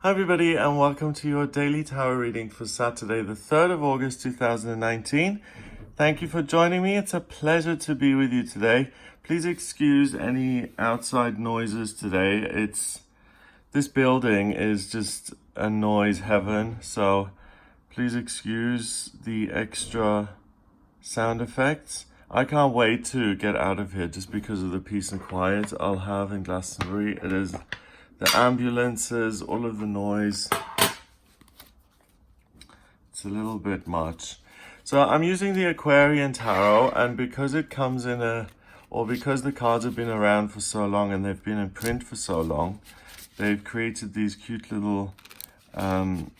Hi everybody and welcome to your daily tarot reading for Saturday the 3rd of August 2019. Thank you for joining me. It's a pleasure to be with you today. Please excuse any outside noises today. This building is just a noise heaven, so please excuse the extra sound effects. I can't wait to get out of here just because of the peace and quiet I'll have in Glastonbury. It is the ambulances, all of the noise. It's a little bit much. So I'm using the Aquarian Tarot, and because it comes in because the cards have been around for so long and they've been in print for so long, they've created these cute little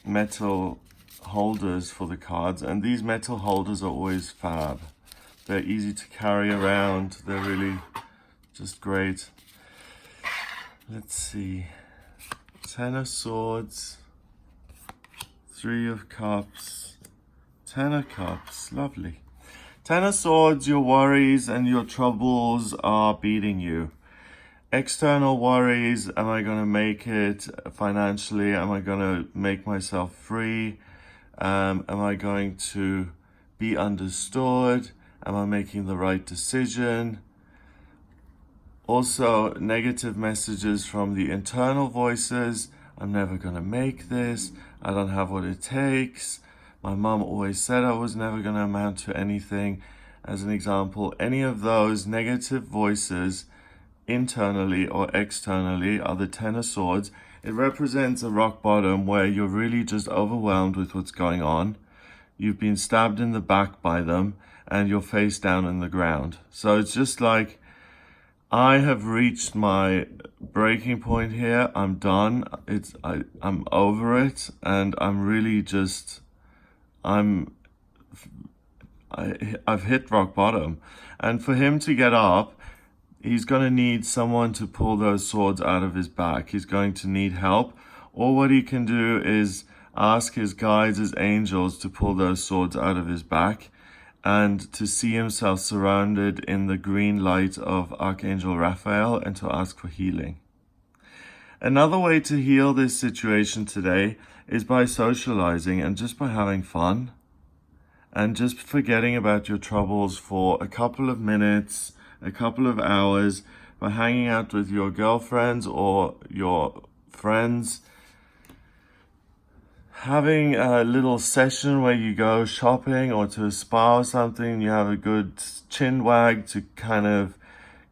metal holders for the cards, and these metal holders are always fab. They're easy to carry around. They're really just great. Let's see. 10 of Swords, 3 of Cups, 10 of Cups. Lovely. 10 of Swords, your worries and your troubles are beating you. External worries, am I going to make it financially? Am I going to make myself free? Am I going to be understood? Am I making the right decision? Also, negative messages from the internal voices. I'm never going to make this. I don't have what it takes. My mom always said I was never going to amount to anything. As an example, any of those negative voices, internally or externally, are the 10 of Swords. It represents a rock bottom where you're really just overwhelmed with what's going on. You've been stabbed in the back by them and you're face down in the ground. So it's just like, I have reached my breaking point here. I'm done. I'm over it, and I'm really just, I've hit rock bottom. And for him to get up, he's going to need someone to pull those swords out of his back. He's going to need help. Or what he can do is ask his guides, his angels, to pull those swords out of his back, and to see himself surrounded in the green light of Archangel Raphael, and to ask for healing. Another way to heal this situation today is by socializing and just by having fun and just forgetting about your troubles for a couple of minutes, a couple of hours, by hanging out with your girlfriends or your friends, having a little session where you go shopping or to a spa or something. You have a good chin wag to kind of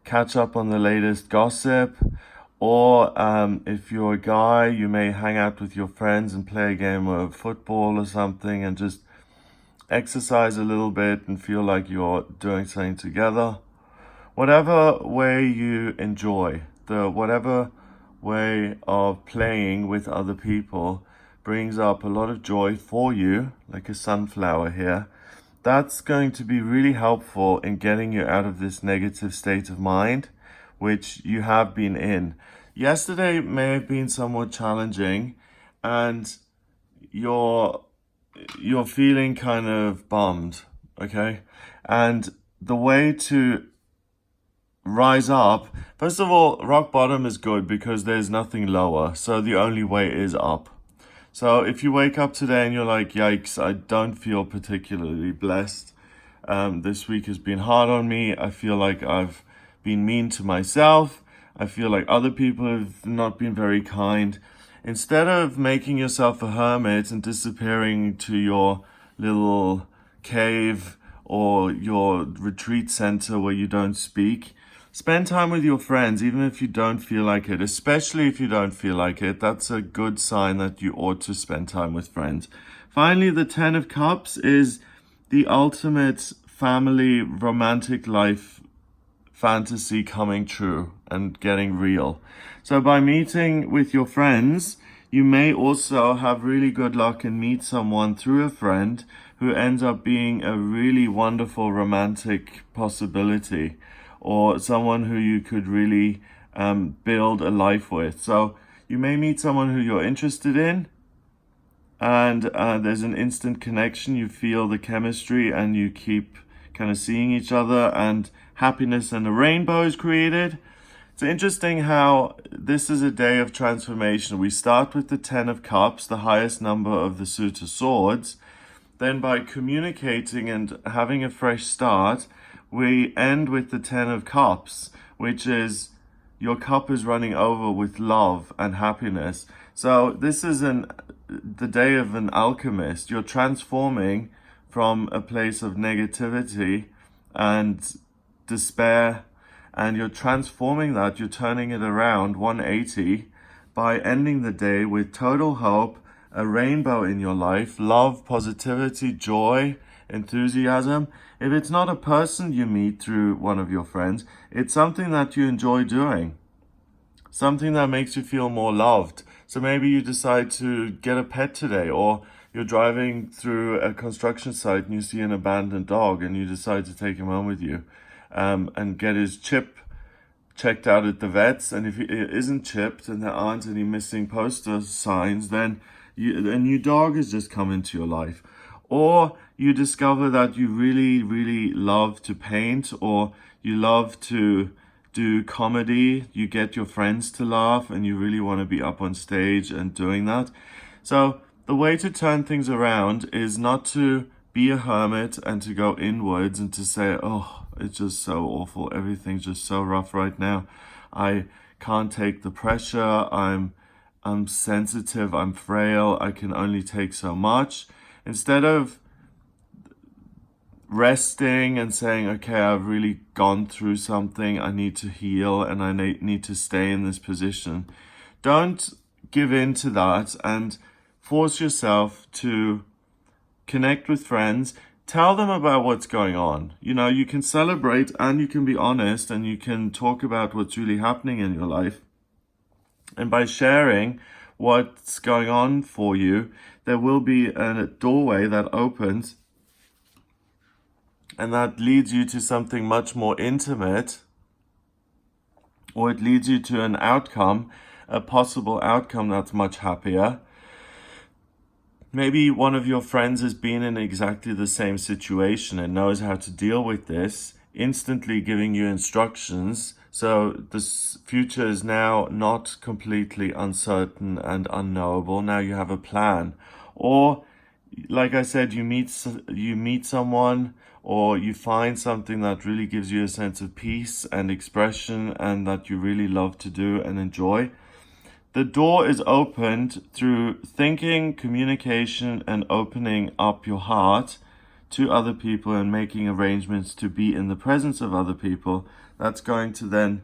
catch up on the latest gossip. Or if you're a guy, you may hang out with your friends and play a game of football or something and just exercise a little bit and feel like you're doing something together. Whatever way you enjoy, whatever way of playing with other people brings up a lot of joy for you, like a sunflower here. That's going to be really helpful in getting you out of this negative state of mind, which you have been in. Yesterday may have been somewhat challenging, and you're feeling kind of bummed, okay? And the way to rise up, first of all, rock bottom is good because there's nothing lower, so the only way is up. So if you wake up today and you're like, yikes, I don't feel particularly blessed. This week has been hard on me. I feel like I've been mean to myself. I feel like other people have not been very kind. Instead of making yourself a hermit and disappearing to your little cave or your retreat center where you don't speak, spend time with your friends, even if you don't feel like it. Especially if you don't feel like it, that's a good sign that you ought to spend time with friends. Finally, the 10 of Cups is the ultimate family romantic life fantasy coming true and getting real. So by meeting with your friends, you may also have really good luck and meet someone through a friend who ends up being a really wonderful romantic possibility, or someone who you could really build a life with. So you may meet someone who you're interested in, and there's an instant connection. You feel the chemistry and you keep kind of seeing each other, and happiness and a rainbow is created. It's interesting how this is a day of transformation. We start with the 10 of Cups, the highest number of the suit of swords. Then by communicating and having a fresh start, we end with the 10 of Cups, which is your cup is running over with love and happiness. So this is the day of an alchemist. You're transforming from a place of negativity and despair, and you're transforming that, you're turning it around 180 by ending the day with total hope, a rainbow in your life, love, positivity, joy, enthusiasm. If it's not a person you meet through one of your friends, it's something that you enjoy doing, something that makes you feel more loved. So maybe you decide to get a pet today, or you're driving through a construction site and you see an abandoned dog and you decide to take him home with you, and get his chip checked out at the vets. And if it isn't chipped and there aren't any missing poster signs, then a new dog has just come into your life. Or you discover that you really, really love to paint, or you love to do comedy. You get your friends to laugh and you really want to be up on stage and doing that. So the way to turn things around is not to be a hermit and to go inwards and to say, oh, it's just so awful, everything's just so rough right now, I can't take the pressure, I'm sensitive, I'm frail, I can only take so much. Instead of resting and saying, okay, I've really gone through something, I need to heal and I need to stay in this position, don't give in to that and force yourself to connect with friends. Tell them about what's going on. You know, you can celebrate and you can be honest and you can talk about what's really happening in your life. And by sharing what's going on for you, there will be a doorway that opens and that leads you to something much more intimate, or it leads you to an outcome, a possible outcome that's much happier. Maybe one of your friends has been in exactly the same situation and knows how to deal with this, instantly giving you instructions. So the future is now not completely uncertain and unknowable. Now you have a plan. Or, like I said, you meet someone, or you find something that really gives you a sense of peace and expression and that you really love to do and enjoy. The door is opened through thinking, communication, and opening up your heart to other people and making arrangements to be in the presence of other people. That's going to then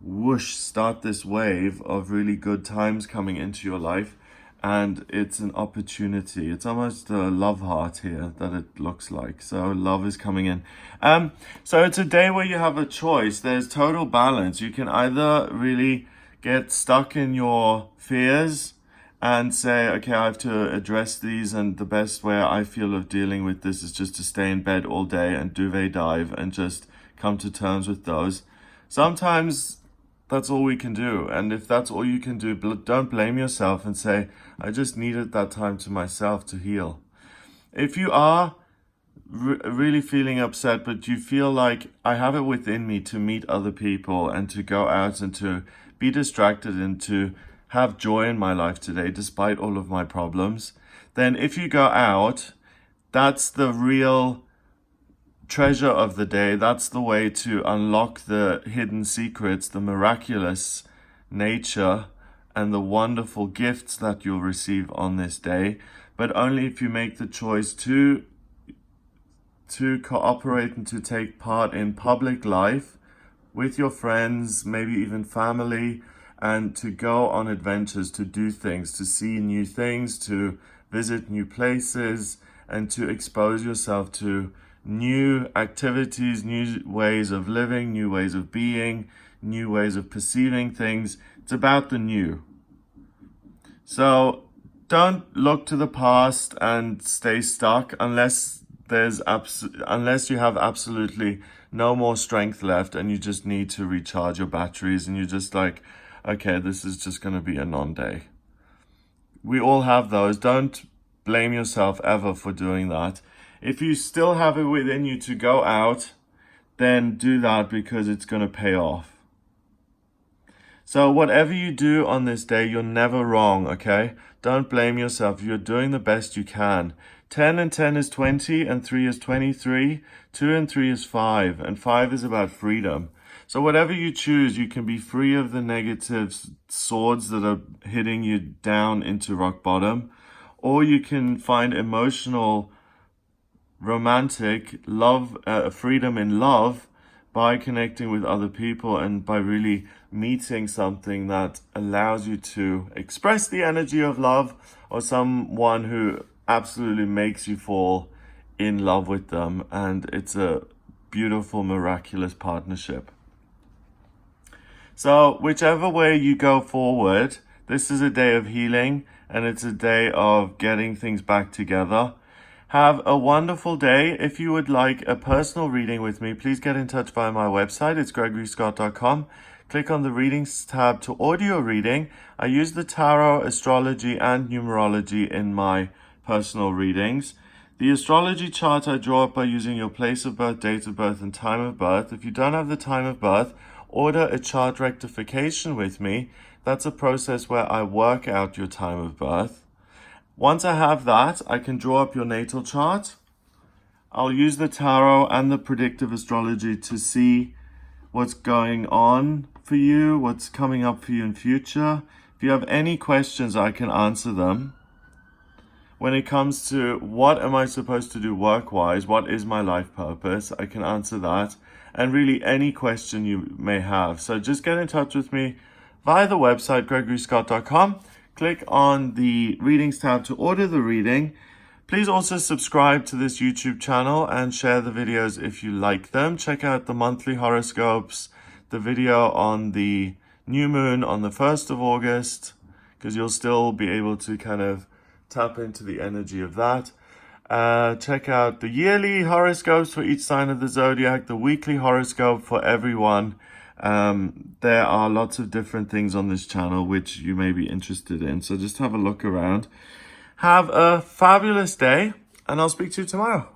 whoosh, start this wave of really good times coming into your life. And it's an opportunity. It's almost a love heart here that it looks like. So love is coming in. So it's a day where you have a choice. There's total balance. You can either really get stuck in your fears and say, okay, I have to address these, and the best way I feel of dealing with this is just to stay in bed all day and duvet dive and just come to terms with those. Sometimes that's all we can do, and if that's all you can do, don't blame yourself and say, I just needed that time to myself to heal. If you are really feeling upset, but you feel like I have it within me to meet other people and to go out and to be distracted and to have joy in my life today, despite all of my problems, then if you go out, that's the real treasure of the day. That's the way to unlock the hidden secrets, the miraculous nature, and the wonderful gifts that you'll receive on this day. But only if you make the choice to cooperate and to take part in public life with your friends, maybe even family, and to go on adventures, to do things, to see new things, to visit new places, and to expose yourself to new activities, new ways of living, new ways of being, new ways of perceiving things. It's about the new. So don't look to the past and stay stuck unless you have absolutely no more strength left and you just need to recharge your batteries and you're just like, okay, this is just going to be a non-day. We all have those. Don't blame yourself ever for doing that. If you still have it within you to go out, then do that because it's going to pay off. So whatever you do on this day, you're never wrong, okay? Don't blame yourself. You're doing the best you can. 10 and 10 is 20, and 3 is 23. 2 and 3 is 5, and 5 is about freedom. So whatever you choose, you can be free of the negative swords that are hitting you down into rock bottom, or you can find emotional, romantic love, freedom in love, by connecting with other people and by really meeting something that allows you to express the energy of love, or someone who absolutely makes you fall in love with them, and it's a beautiful, miraculous partnership. So whichever way you go forward, this is a day of healing, and it's a day of getting things back together. Have a wonderful day. If you would like a personal reading with me, please get in touch via my website. It's gregoryscott.com. Click on the Readings tab to audio reading. I use the tarot, astrology, and numerology in my personal readings. The astrology chart I draw up by using your place of birth, date of birth, and time of birth. If you don't have the time of birth, order a chart rectification with me. That's a process where I work out your time of birth. Once I have that, I can draw up your natal chart. I'll use the tarot and the predictive astrology to see what's going on for you, what's coming up for you in future. If you have any questions, I can answer them. When it comes to what am I supposed to do work-wise, what is my life purpose, I can answer that. And really any question you may have. So just get in touch with me via the website, gregoryscott.com. Click on the Readings tab to order the reading. Please also subscribe to this YouTube channel and share the videos if you like them. Check out the monthly horoscopes, the video on the new moon on the 1st of August, because you'll still be able to kind of tap into the energy of that. Check out the yearly horoscopes for each sign of the zodiac, the weekly horoscope for everyone. There are lots of different things on this channel which you may be interested in. So just have a look around. Have a fabulous day, and I'll speak to you tomorrow.